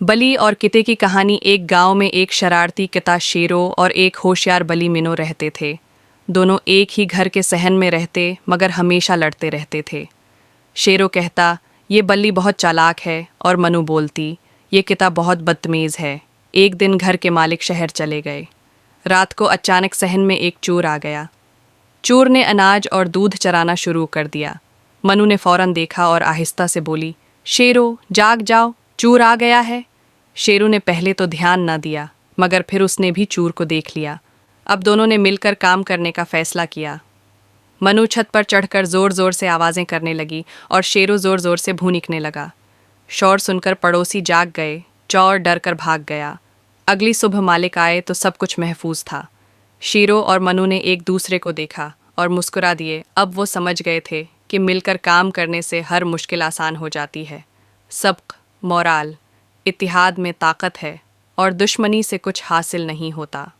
बली और किते की कहानी। एक गांव में एक शरारती किता शेरो और एक होशियार बली मिनो रहते थे। दोनों एक ही घर के सहन में रहते मगर हमेशा लड़ते रहते थे। शेरो कहता, ये बल्ली बहुत चालाक है, और मनु बोलती, ये किता बहुत बदतमीज है। एक दिन घर के मालिक शहर चले गए। रात को अचानक सहन में एक चोर आ गया। चोर ने अनाज और दूध चराना शुरू कर दिया। मनु ने फौरन देखा और आहिस्ता से बोली, शेरो जाग जाओ, चोर आ गया है। शेरू ने पहले तो ध्यान न दिया, मगर फिर उसने भी चोर को देख लिया। अब दोनों ने मिलकर काम करने का फैसला किया। मनु छत पर चढ़कर जोर जोर से आवाजें करने लगी और शेरू जोर जोर से भूनिकने लगा। शोर सुनकर पड़ोसी जाग गए। चोर डर कर भाग गया। अगली सुबह मालिक आए तो सब कुछ महफूज था। शेरू और मनु ने एक दूसरे को देखा और मुस्कुरा दिए। अब वो समझ गए थे कि मिलकर काम करने से हर मुश्किल आसान हो जाती है। सबक मोराल, इत्तेहाद में ताकत है और दुश्मनी से कुछ हासिल नहीं होता।